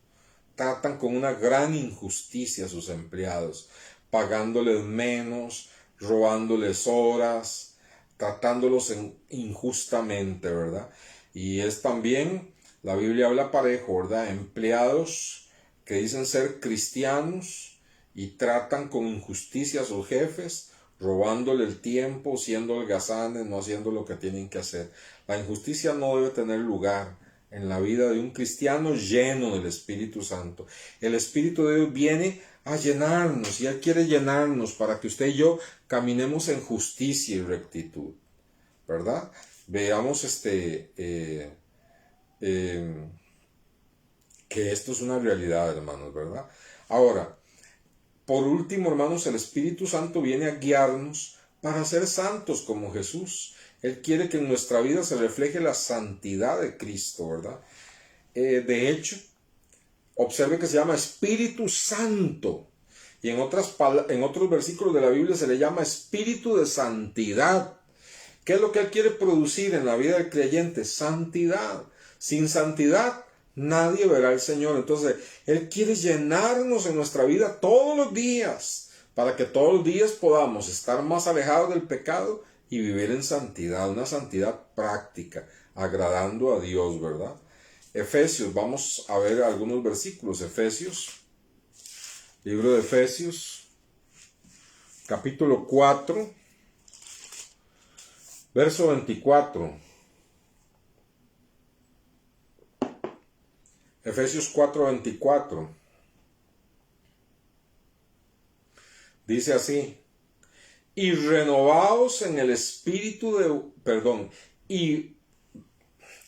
Tratan con una gran injusticia a sus empleados, pagándoles menos, robándoles horas, tratándolos injustamente, ¿verdad? Y es también La Biblia habla parejo, ¿verdad? Empleados que dicen ser cristianos y tratan con injusticia a sus jefes, robándole el tiempo, siendo holgazanes, no haciendo lo que tienen que hacer. La injusticia no debe tener lugar en la vida de un cristiano lleno del Espíritu Santo. El Espíritu de Dios viene a llenarnos y Él quiere llenarnos para que usted y yo caminemos en justicia y rectitud, ¿verdad? Veamos que esto es una realidad, hermanos, ¿verdad? Ahora, por último, hermanos, el Espíritu Santo viene a guiarnos para ser santos como Jesús. Él quiere que en nuestra vida se refleje la santidad de Cristo, ¿verdad? De hecho, observe que se llama Espíritu Santo. Y en otros versículos de la Biblia se le llama Espíritu de Santidad. ¿Qué es lo que Él quiere producir en la vida del creyente? Santidad. Sin santidad nadie verá al Señor. Entonces, Él quiere llenarnos en nuestra vida todos los días, para que todos los días podamos estar más alejados del pecado y vivir en santidad, una santidad práctica, agradando a Dios, ¿verdad? Efesios, vamos a ver algunos versículos. Efesios, libro de Efesios, capítulo 4, verso 24. Efesios 4:24. Dice así: y renovaos en el espíritu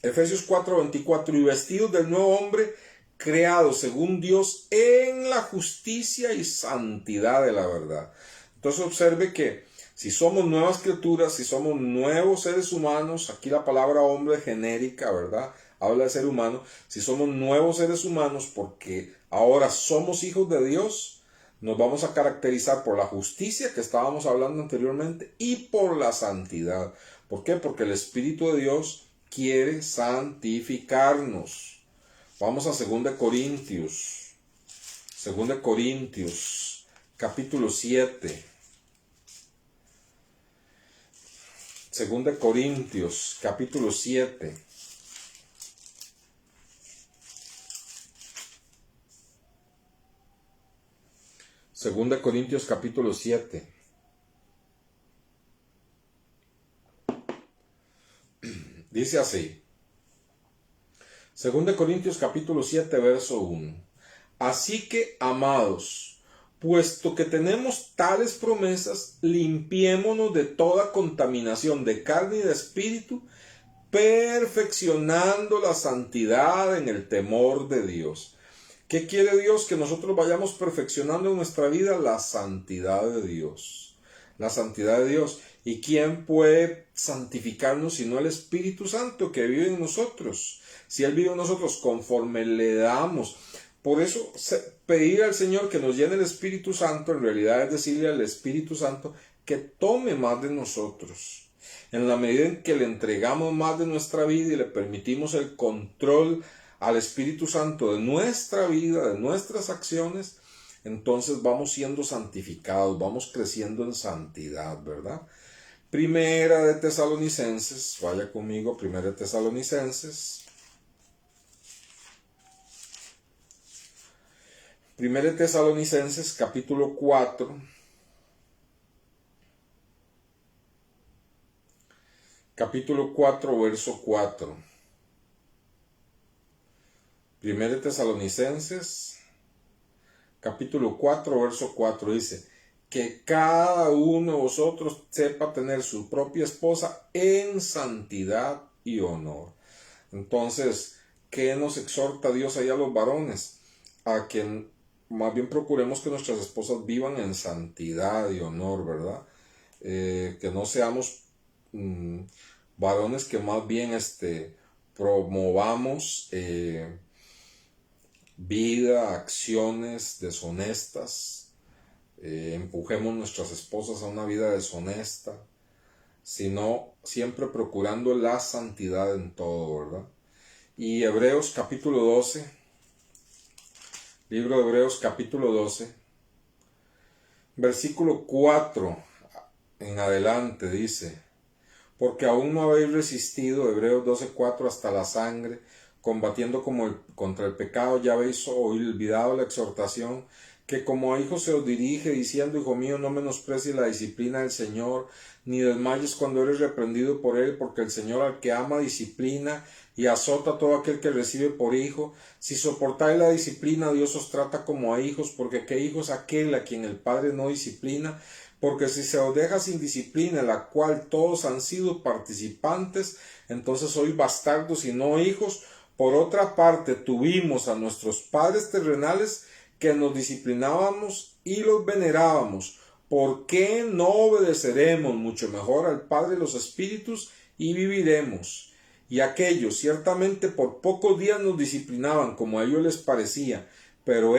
Efesios 4:24, y vestidos del nuevo hombre, creado según Dios en la justicia y santidad de la verdad. Entonces observe que si somos nuevas criaturas, si somos nuevos seres humanos, aquí la palabra hombre genérica, ¿verdad? Habla de ser humano. Si somos nuevos seres humanos porque ahora somos hijos de Dios, nos vamos a caracterizar por la justicia que estábamos hablando anteriormente y por la santidad. ¿Por qué? Porque el Espíritu de Dios quiere santificarnos. Vamos a 2 Corintios. 2 Corintios, capítulo 7. 2 Corintios, capítulo 7. Segunda Corintios capítulo 7. Dice así. Segunda Corintios capítulo 7, verso 1. Así que, amados, puesto que tenemos tales promesas, limpiémonos de toda contaminación de carne y de espíritu, perfeccionando la santidad en el temor de Dios. ¿Qué quiere Dios? Que nosotros vayamos perfeccionando en nuestra vida la santidad de Dios. La santidad de Dios. ¿Y quién puede santificarnos sino el Espíritu Santo que vive en nosotros? Si Él vive en nosotros conforme le damos. Por eso pedir al Señor que nos llene el Espíritu Santo, en realidad es decirle al Espíritu Santo que tome más de nosotros. En la medida en que le entregamos más de nuestra vida y le permitimos el control al Espíritu Santo de nuestra vida, de nuestras acciones, entonces vamos siendo santificados, vamos creciendo en santidad, ¿verdad? Primera de Tesalonicenses, vaya conmigo, Primera de Tesalonicenses. Primera de Tesalonicenses, capítulo 4. Capítulo 4, verso 4. Primera de Tesalonicenses, capítulo 4, verso 4, dice: que cada uno de vosotros sepa tener su propia esposa en santidad y honor. Entonces, ¿qué nos exhorta Dios ahí a los varones? A que más bien procuremos que nuestras esposas vivan en santidad y honor, ¿verdad? Que no seamos varones que más bien promovamos vida, acciones deshonestas, empujemos nuestras esposas a una vida deshonesta, sino siempre procurando la santidad en todo, ¿verdad? Y Hebreos capítulo 12, libro de Hebreos capítulo 12, versículo 4 en adelante dice: porque aún no habéis resistido, Hebreos 12:4, hasta la sangre, combatiendo contra el pecado. Ya habéis olvidado la exhortación que como a hijos se os dirige, diciendo: Hijo mío, no menosprecies la disciplina del Señor, ni desmayes cuando eres reprendido por él, porque el Señor al que ama disciplina y azota a todo aquel que recibe por hijo. Si soportáis la disciplina, Dios os trata como a hijos, porque ¿qué hijo es aquel a quien el Padre no disciplina? Porque si se os deja sin disciplina, la cual todos han sido participantes, entonces sois bastardos y no hijos. Por otra parte, tuvimos a nuestros padres terrenales que nos disciplinábamos y los venerábamos. ¿Por qué no obedeceremos mucho mejor al Padre de los Espíritus y viviremos? Y aquellos ciertamente por pocos días nos disciplinaban como a ellos les parecía, pero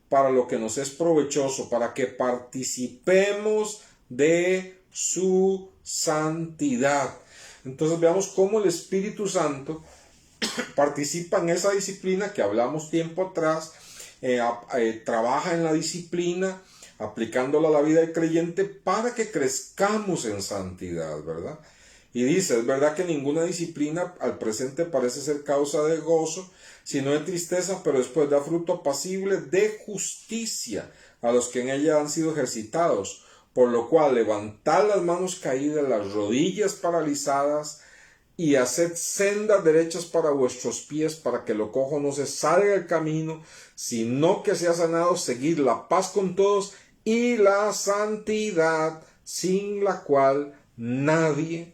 para lo que nos es provechoso, para que participemos de su santidad. Entonces veamos cómo el Espíritu Santo participa en esa disciplina que hablamos tiempo atrás, trabaja en la disciplina, aplicándola a la vida del creyente para que crezcamos en santidad, ¿verdad? Y dice, es verdad que ninguna disciplina al presente parece ser causa de gozo, sino de tristeza, pero después da fruto apacible de justicia a los que en ella han sido ejercitados, por lo cual levantad las manos caídas, las rodillas paralizadas, y haced sendas derechas para vuestros pies, para que lo cojo no se salga del camino, sino que sea sanado. Seguid la paz con todos y la santidad, sin la cual nadie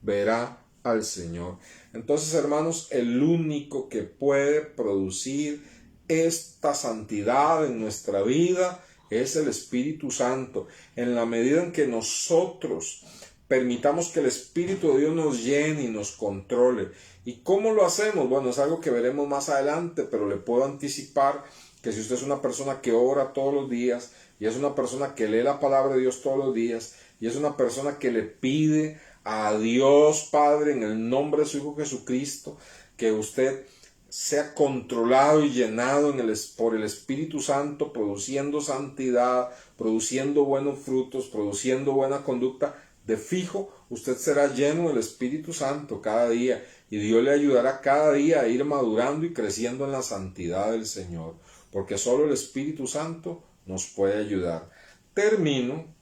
verá al Señor. Entonces, hermanos, el único que puede producir esta santidad en nuestra vida es el Espíritu Santo. En la medida en que nosotros permitamos que el Espíritu de Dios nos llene y nos controle. ¿Y cómo lo hacemos? Bueno, es algo que veremos más adelante, pero le puedo anticipar que si usted es una persona que ora todos los días, y es una persona que lee la palabra de Dios todos los días, y es una persona que le pide a Dios Padre en el nombre de su Hijo Jesucristo, que usted sea controlado y llenado por el Espíritu Santo, produciendo santidad, produciendo buenos frutos, produciendo buena conducta, de fijo usted será lleno del Espíritu Santo cada día, y Dios le ayudará cada día a ir madurando y creciendo en la santidad del Señor, porque solo el Espíritu Santo nos puede ayudar. Termino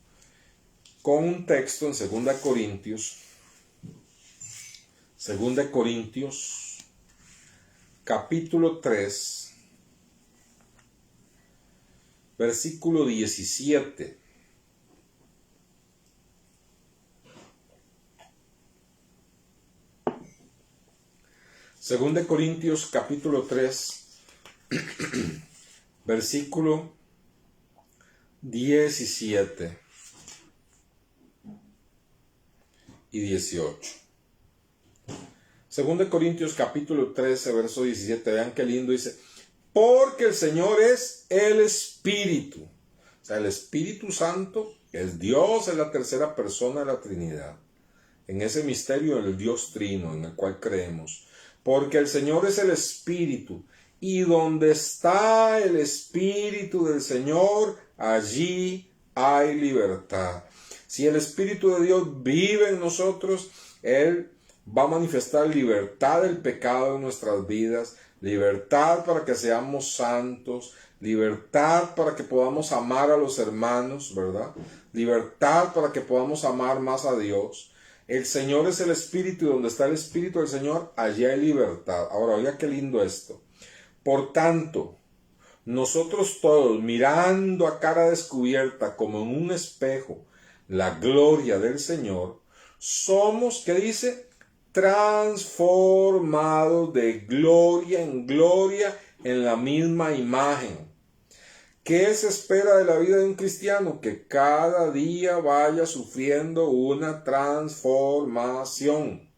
con un texto en 2 Corintios capítulo 3, versículo 17. Según Corintios capítulo 3, versículo 17 y 18. Según Corintios capítulo 13, verso 17, vean qué lindo dice: porque el Señor es el Espíritu. O sea, el Espíritu Santo es Dios, es la tercera persona de la Trinidad, en ese misterio del Dios Trino en el cual creemos. Porque el Señor es el Espíritu, y donde está el Espíritu del Señor, allí hay libertad. Si el Espíritu de Dios vive en nosotros, Él va a manifestar libertad del pecado en nuestras vidas, libertad para que seamos santos, libertad para que podamos amar a los hermanos, ¿verdad? Libertad para que podamos amar más a Dios. El Señor es el Espíritu, y donde está el Espíritu del Señor, allí hay libertad. Ahora, oiga qué lindo esto. Por tanto, nosotros todos, mirando a cara descubierta como en un espejo la gloria del Señor, somos, ¿qué dice? Transformados de gloria en gloria en la misma imagen. ¿Qué se espera de la vida de un cristiano? Que cada día vaya sufriendo una transformación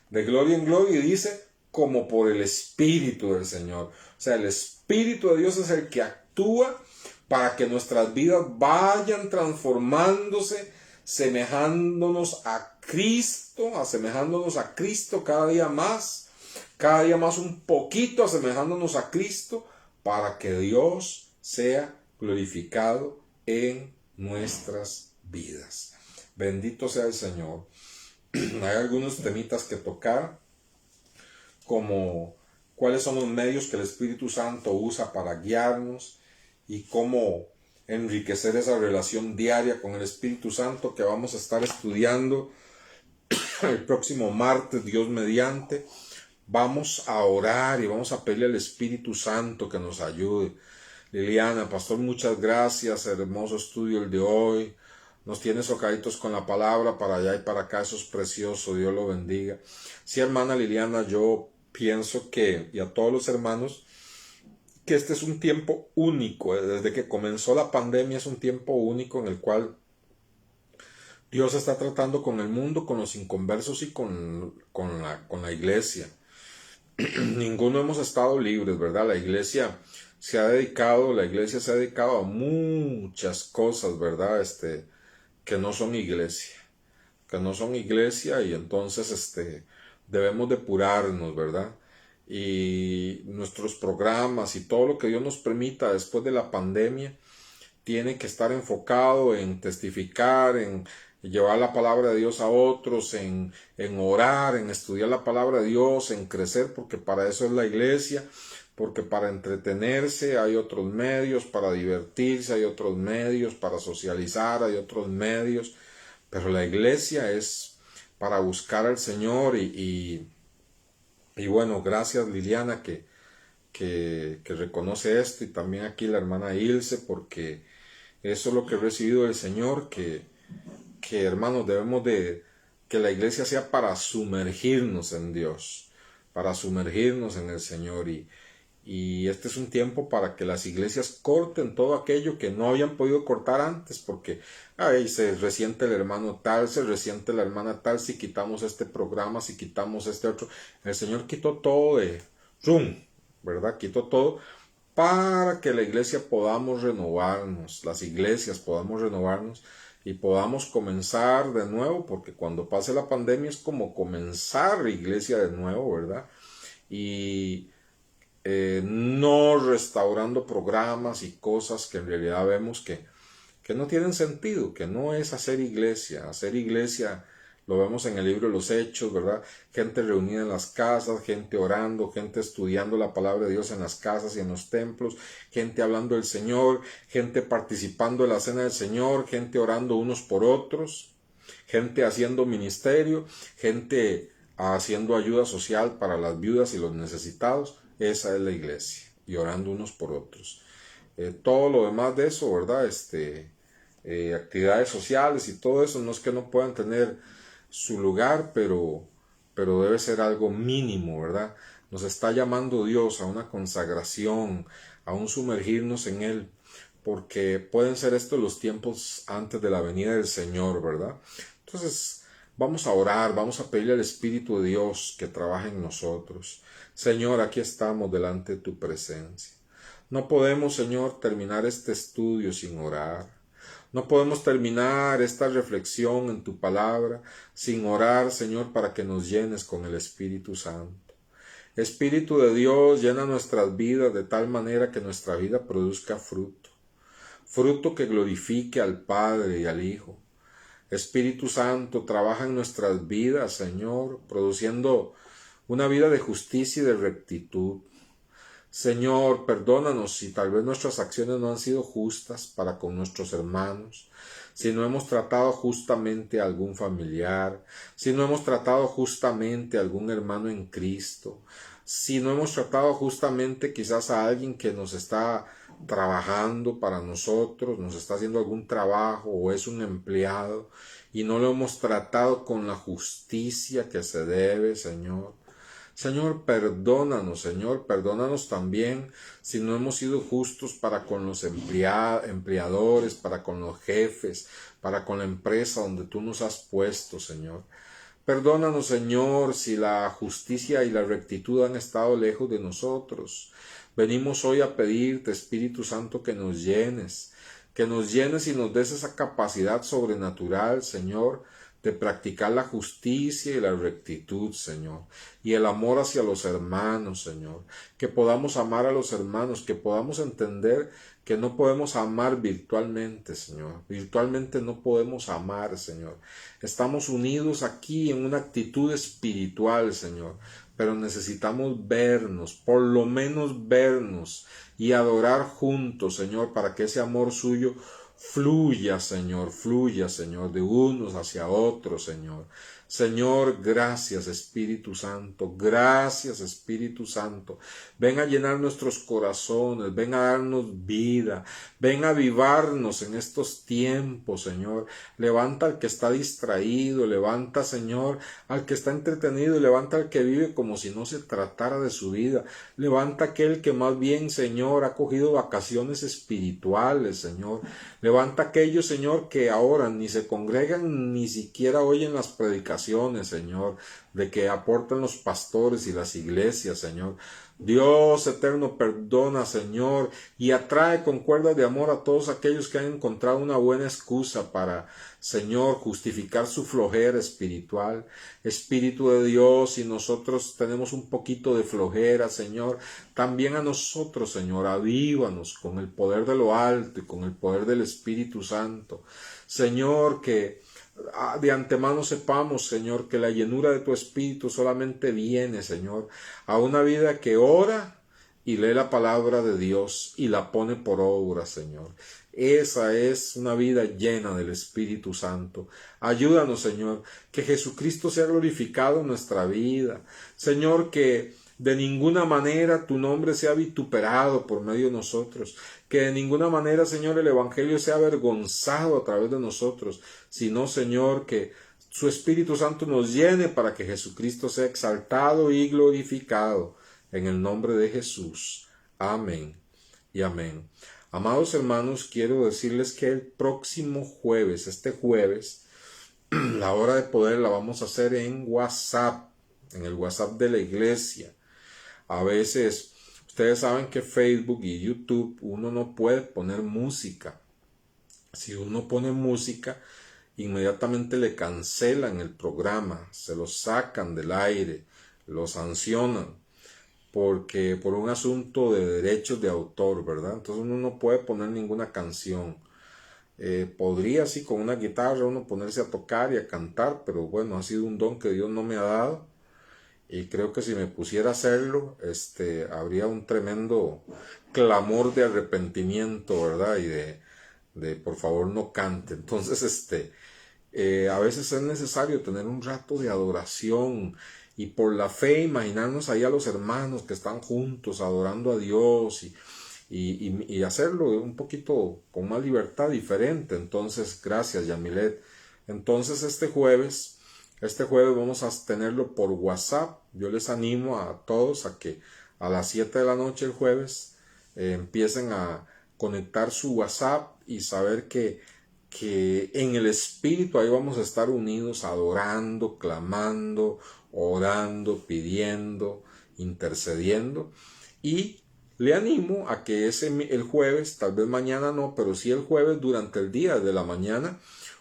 de gloria en gloria, y dice, como por el Espíritu del Señor. O sea, el Espíritu de Dios es el que actúa para que nuestras vidas vayan transformándose, asemejándonos a Cristo cada día más un poquito asemejándonos a Cristo, para que Dios sea glorificado en nuestras vidas. Bendito sea el Señor. Hay algunos temitas que tocar, como cuáles son los medios que el Espíritu Santo usa para guiarnos y cómo enriquecer esa relación diaria con el Espíritu Santo que vamos a estar estudiando el próximo martes, Dios mediante. Vamos a orar y vamos a pedirle al Espíritu Santo que nos ayude. Liliana, pastor, muchas gracias, hermoso estudio el de hoy. Nos tiene socaditos con la palabra para allá y para acá, eso es precioso, Dios lo bendiga. Sí, hermana Liliana, yo pienso que, y a todos los hermanos, que este es un tiempo único, desde que comenzó la pandemia es un tiempo único en el cual Dios está tratando con el mundo, con los inconversos y con la iglesia. Ninguno hemos estado libres, ¿verdad? La iglesia se ha dedicado a muchas cosas, ¿verdad? Que no son iglesia, y entonces debemos depurarnos, ¿verdad? Y nuestros programas y todo lo que Dios nos permita después de la pandemia tiene que estar enfocado en testificar, en llevar la palabra de Dios a otros, en orar, en estudiar la palabra de Dios, en crecer, porque para eso es la iglesia, porque para entretenerse hay otros medios, para divertirse hay otros medios, para socializar hay otros medios, pero la iglesia es para buscar al Señor y bueno, gracias Liliana que reconoce esto, y también aquí la hermana Ilse, porque eso es lo que he recibido del Señor, que hermanos debemos que la iglesia sea para sumergirnos en Dios, para sumergirnos en el Señor, y este es un tiempo para que las iglesias corten todo aquello que no habían podido cortar antes, porque se resiente el hermano tal, se resiente la hermana tal, si quitamos este programa, si quitamos este otro. El Señor quitó todo ¿verdad? Quitó todo para que la iglesia podamos renovarnos, las iglesias podamos renovarnos y podamos comenzar de nuevo, porque cuando pase la pandemia es como comenzar la iglesia de nuevo, ¿verdad? Y no restaurando programas y cosas que en realidad vemos que no tienen sentido, que no es hacer iglesia. Hacer iglesia lo vemos en el libro de los Hechos, ¿verdad? Gente reunida en las casas, gente orando, gente estudiando la palabra de Dios en las casas y en los templos, gente hablando del Señor, gente participando de la cena del Señor, gente orando unos por otros, gente haciendo ministerio, gente haciendo ayuda social para las viudas y los necesitados. Esa es la iglesia, y orando unos por otros. Todo lo demás de eso, ¿verdad? Actividades sociales y todo eso, no es que no puedan tener su lugar, pero debe ser algo mínimo, ¿verdad? Nos está llamando Dios a una consagración, a un sumergirnos en Él, porque pueden ser estos los tiempos antes de la venida del Señor, ¿verdad? Entonces, vamos a orar, vamos a pedirle al Espíritu de Dios que trabaje en nosotros. Señor, aquí estamos delante de tu presencia. No podemos, Señor, terminar este estudio sin orar. No podemos terminar esta reflexión en tu palabra sin orar, Señor, para que nos llenes con el Espíritu Santo. Espíritu de Dios, llena nuestras vidas de tal manera que nuestra vida produzca fruto. Fruto que glorifique al Padre y al Hijo. Espíritu Santo, trabaja en nuestras vidas, Señor, produciendo una vida de justicia y de rectitud. Señor, perdónanos si tal vez nuestras acciones no han sido justas para con nuestros hermanos, si no hemos tratado justamente a algún familiar, si no hemos tratado justamente a algún hermano en Cristo, si no hemos tratado justamente quizás a alguien que nos está trabajando para nosotros, nos está haciendo algún trabajo o es un empleado y no lo hemos tratado con la justicia que se debe, Señor. Señor, perdónanos también si no hemos sido justos para con los empleadores, para con los jefes, para con la empresa donde tú nos has puesto, Señor. Perdónanos, Señor, si la justicia y la rectitud han estado lejos de nosotros. Venimos hoy a pedirte, Espíritu Santo, que nos llenes y nos des esa capacidad sobrenatural, Señor, de practicar la justicia y la rectitud, Señor, y el amor hacia los hermanos, Señor, que podamos amar a los hermanos, que podamos entender que no podemos amar virtualmente, Señor, virtualmente no podemos amar, Señor, estamos unidos aquí en una actitud espiritual, Señor, pero necesitamos vernos, por lo menos vernos y adorar juntos, Señor, para que ese amor suyo fluya, Señor, de unos hacia otros, Señor. Señor, gracias Espíritu Santo, gracias Espíritu Santo. Ven a llenar nuestros corazones, ven a darnos vida, ven a avivarnos en estos tiempos, Señor. Levanta al que está distraído, levanta, Señor, al que está entretenido y levanta al que vive como si no se tratara de su vida. Levanta aquel que más bien, Señor, ha cogido vacaciones espirituales, Señor. Levanta aquellos, Señor, que ahora ni se congregan ni siquiera oyen las predicaciones, Señor, de que aportan los pastores y las iglesias, Señor. Dios eterno, perdona, Señor, y atrae con cuerdas de amor a todos aquellos que han encontrado una buena excusa para, Señor, justificar su flojera espiritual. Espíritu de Dios, si nosotros tenemos un poquito de flojera, Señor, también a nosotros, Señor, avívanos con el poder de lo alto y con el poder del Espíritu Santo. Señor, que de antemano sepamos, Señor, que la llenura de tu Espíritu solamente viene, Señor, a una vida que ora y lee la palabra de Dios y la pone por obra, Señor. Esa es una vida llena del Espíritu Santo. Ayúdanos, Señor, que Jesucristo sea glorificado en nuestra vida. Señor, que de ninguna manera tu nombre sea vituperado por medio de nosotros, que de ninguna manera, Señor, el Evangelio sea avergonzado a través de nosotros, sino, Señor, que su Espíritu Santo nos llene para que Jesucristo sea exaltado y glorificado. En el nombre de Jesús. Amén y amén. Amados hermanos, quiero decirles que el próximo jueves, este jueves, la hora de poder la vamos a hacer en WhatsApp, en el WhatsApp de la iglesia. A veces, ustedes saben que Facebook y YouTube uno no puede poner música. Si uno pone música, inmediatamente le cancelan el programa, se lo sacan del aire, lo sancionan, porque por un asunto de derechos de autor, ¿verdad? Entonces uno no puede poner ninguna canción. Podría así con una guitarra uno ponerse a tocar y a cantar, pero bueno, ha sido un don que Dios no me ha dado. Y creo que si me pusiera a hacerlo, habría un tremendo clamor de arrepentimiento, ¿verdad? Y de por favor no cante. Entonces, a veces es necesario tener un rato de adoración y por la fe imaginarnos ahí a los hermanos que están juntos adorando a Dios y hacerlo un poquito con más libertad, diferente. Entonces, gracias, Yamilet. Entonces, este jueves vamos a tenerlo por WhatsApp. Yo les animo a todos a que a las 7 de la noche el jueves empiecen a conectar su WhatsApp y saber que en el Espíritu ahí vamos a estar unidos, adorando, clamando, orando, pidiendo, intercediendo. Y le animo a que el jueves, tal vez mañana no, pero sí el jueves durante el día de la mañana,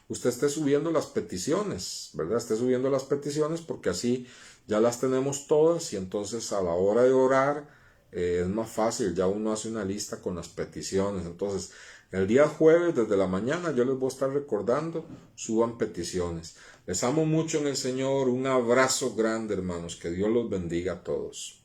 usted esté subiendo las peticiones, ¿verdad? Esté subiendo las peticiones porque así ya las tenemos todas y entonces a la hora de orar es más fácil, ya uno hace una lista con las peticiones. Entonces, el día jueves desde la mañana yo les voy a estar recordando, suban peticiones. Les amo mucho en el Señor, un abrazo grande, hermanos, que Dios los bendiga a todos.